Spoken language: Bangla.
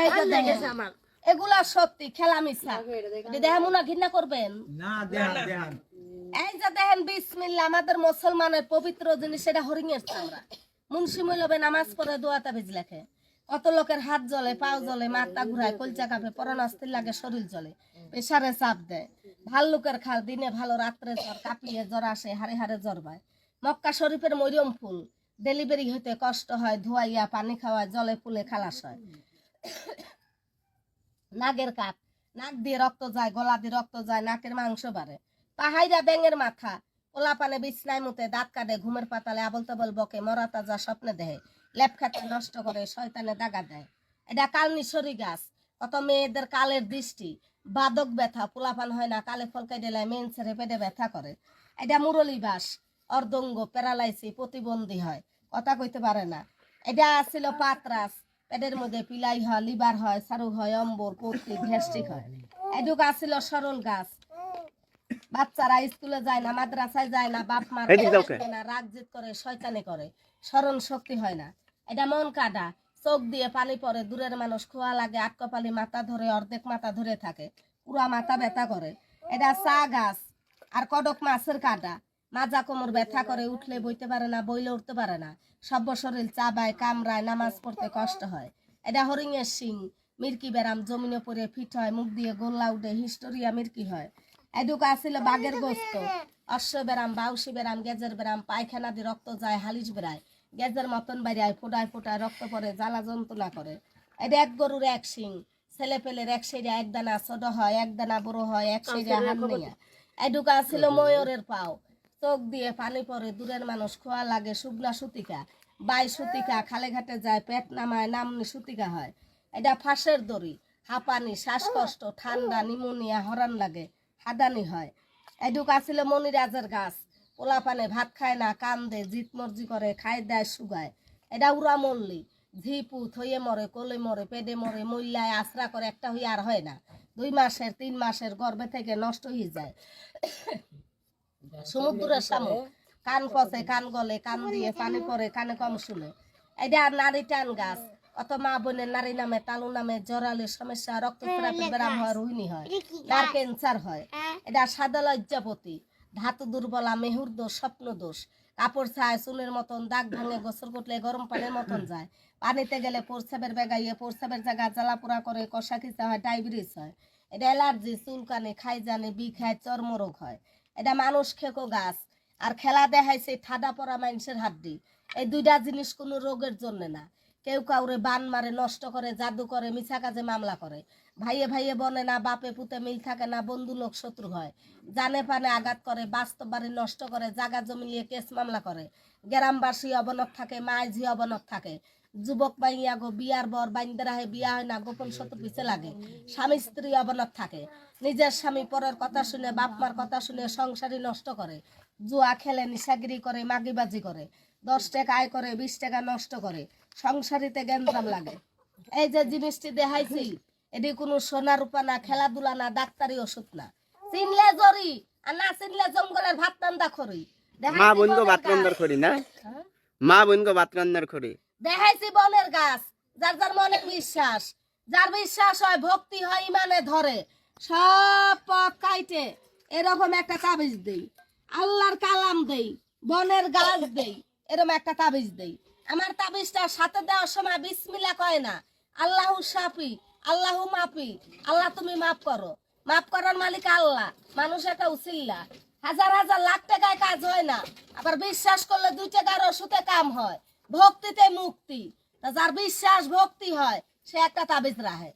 এই যে দেখেন এগুলা সত্যি খেলা মিছা দেখেন না ঘৃণা করবেন না দেখান এই যে দেখেন বিসমিল্লাহ আমাদের মুসলমানের পবিত্র জিনিস এটা হরিণের চামড়া মুন্সি মইলবে নামাজ পড়ে দোয়া তাবিজ লেখে কত লোকের হাত জ্বলে পাও জ্বলে মাথা ঘুরায় কলচা কাঁপে পরানাস্তির লাগে শরীর জ্বলে প্রেসারে চাপ দেয় ভাল্লুকের খাল দিনে ভালো রাত্রে জ্বর কাঁপিয়ে জ্বর আসে হারে হারে জ্বর পায় মক্কা শরীফের মরিয়ম ফুল ডেলিভারি হইতে কষ্ট হয় ধোয়াইয়া পানি খাওয়ায় জলে ফুলে খালাস হয় নাগের কাঠ নাক দিয়ে রক্ত যায় গলা দিয়ে রক্ত যায় নাকের মাংস বাড়ে পাহাইরা ব্যাঙের মাথা ওলা পানে বিছনায় মুতে দাঁত কাটে ঘুমের পাতালে আবল তাবল বকে মরা তাজা স্বপ্নে দেহে লেপ খাতে নষ্ট করে শয়তানে দাগা দেয় এটা কালনিশরি গাছ কত মেয়েদের কালের দৃষ্টি বাদক ব্যথা পোলাপান হয় না কালে ফলকাই ডেলায় মেন ছেড়ে পেটে ব্যথা করে এটা মুরলি বাস অর্ধঙ্গ প্যারালাইসি প্রতিবন্ধী হয় কথা কইতে পারে না এটা ছিল পাতরাস পেটের মধ্যে পিলাই হয় লিভার হয় সারু হয় অম্বর পৌত্রিক গ্যাস্ট্রিক হয় এটুক আসছিল সরল গাছ বাচ্চারা স্কুলে যায় না মাদ্রাসায় যায় না বাপ মার না রাগ জিদ করে শয়তানি করে স্মরণ শক্তি হয় না এটা মন কাটা চোখ দিয়ে পানি পড়ে দূরের মানুষ খোয়া লাগে আটকপালি মাথা ধরে অর্ধেক মাথা ধরে থাকে পুরা মাথা ব্যথা করে এটা চা গাছ আর কডক মাছের কাটা মাজা কোমর ব্যথা করে উঠলে বইতে পারে না বইলে উঠতে পারে না সব্য শরীর চাবায় কামড়ায় নামাজ পড়তে কষ্ট হয় এটা হরিণের শিং মির্কি বেরাম জমিনে পড়ে ফিট হয় মুখ দিয়ে গোল্লা উঠে হিস্টোরিয়া মির্কি হয় এডুকা ছিল বাঘের গোস্ত অশ্ব বেরাম বাউসি বেরাম গেজের বেরাম পায়খানা দিয়ে রক্ত যায় হালিশ বেড়ায় গেজের মতন বাইরায় ফোটায় ফোটায় রক্ত পরে জ্বালা যন্ত্রণা করে এটা এক গরুর এক শিং ছেলে পেলের এক সেরিয়া এক দানা ছোট হয় এক দানা বড় হয় এক সেরিয়া হান্নিয়া এডুকা ছিল ময়ূরের পাও চোখ দিয়ে পানি পড়ে দূরের মানুষ খোয়া লাগে শুকনা সুতিকা বাই সুতিকা খালে ঘাটে যায় পেট নামায় নামনি সুতিকা হয় এটা ফাঁসের দড়ি হাঁপানি শ্বাসকষ্ট ঠান্ডা নিমোনিয়া হরান লাগে হাদানি হয় এডুক আসিল মনিরাজের গাছ পোলা পানে ভাত খায় না কান্দে জিত মর্জি করে খায় দেয় সুগায় এটা উড়া মল্লি ঝিপু থইয়ে মরে কোলে মরে পেডে মরে মইলায় আশ্রা করে একটা হয়ে আর হয় না 2 মাসের 3 মাসের গর্ভে থেকে নষ্ট হয়ে যায় সমুদ্রের শামুক কান পচে কান গলে কান দিয়ে পানি পরে কানে কম শুনে এটা নারী টান গাছ অত মা বোনের নারী নামে তালু নামে জরালে সমস্যা রক্তস্রাবের ব্যারাম হয় রোহিণী হয় নার ক্যান্সার হয় এটা সাদা লজ্জাপতি ধাতু দুর্বলা মেহুর দোষ স্বপ্ন দোষ কাপড় ছায় চুলের মতন দাগ ভাঙে গোসল করলে গরম পানির মতন যায় পানিতে গেলে প্রস্রাবের বেগাইয়ে প্রস্রাবের জায়গা জ্বালাপোড়া করে কষা খিচা হয় ডায়াবেটিস হয় এটা অ্যালার্জি চুলকানি খাই জানে বি খায় চর্মরোগ হয় এটা মানুষ খেকো গাছ আর খেলা দেখাইছে ঠাডা পড়া মানুষের হাড্ডি এই দুইটা জিনিস কোনো রোগের জন্য না কেউ কাউরে বান মারে নষ্ট করে জাদু করে মিছা কাজে মামলা করে ভাইয়ে ভাইয়ে বনে না বাপে পুতে মিল থাকে না বন্ধু লোক শত্রু হয় জানে পানে আঘাত করে বাস্তব বাড়ি নষ্ট করে জাগা জমি নিয়ে কেস মামলা করে গ্রামবাসী অবনত থাকে মায় ঝি অবনত থাকে যুবক বাইয়া গো বিয়ার বর বাইন্দারাহে বিয়া হয় না গোপন শত্রু পিছে লাগে স্বামী স্ত্রী অবনত থাকে নিজের স্বামী পরের কথা শুনে বাপ মার কথা শুনে সংসারই নষ্ট করে জুয়া খেলে নিশাগিরি করে মাগিবাজি করে 10 টাকা আয় করে 20 টাকা নষ্ট করে সংসারিতে গ্যাঞ্জাম লাগে এই যে জিনিসটি দেখাইছি এটি কোনো সোনা রূপা না খেলাধুলা না ডাক্তারি ওষুধ না চিনলে জরি আর না চিনলে জঙ্গলের ভাত রান্দা করি মা বোনকে ভাত রান্দার করি না মা বোনকে ভাত রান্দার করি দেখাইছি বনের গাছ যার যার মনে বিশ্বাস যার বিশ্বাস হয় ভক্তি হয় ইমানে ধরে সব পথ কাইটে এরকম একটা তাবিজ দেই আল্লাহর কালাম দেই বনের গাছ দেই এরকম একটা তাবিজ দেই আমার তাবিজটা সাথে দেওয়ার সময় বিসমিল্লাহ কয় না আল্লাহু শাফি আল্লাহু মাফি আল্লাহ তুমি মাফ করো মাফ করার মালিক আল্লাহ মানুষ একটা উসিল্লা হাজার হাজার লাখ টাকায় কাজ হয় না আবার বিশ্বাস করলে 2 টাকার ওষুধে কাম হয় ভক্তিতে মুক্তি যার বিশ্বাস ভক্তি হয় সে একটা তাবিজ রাখে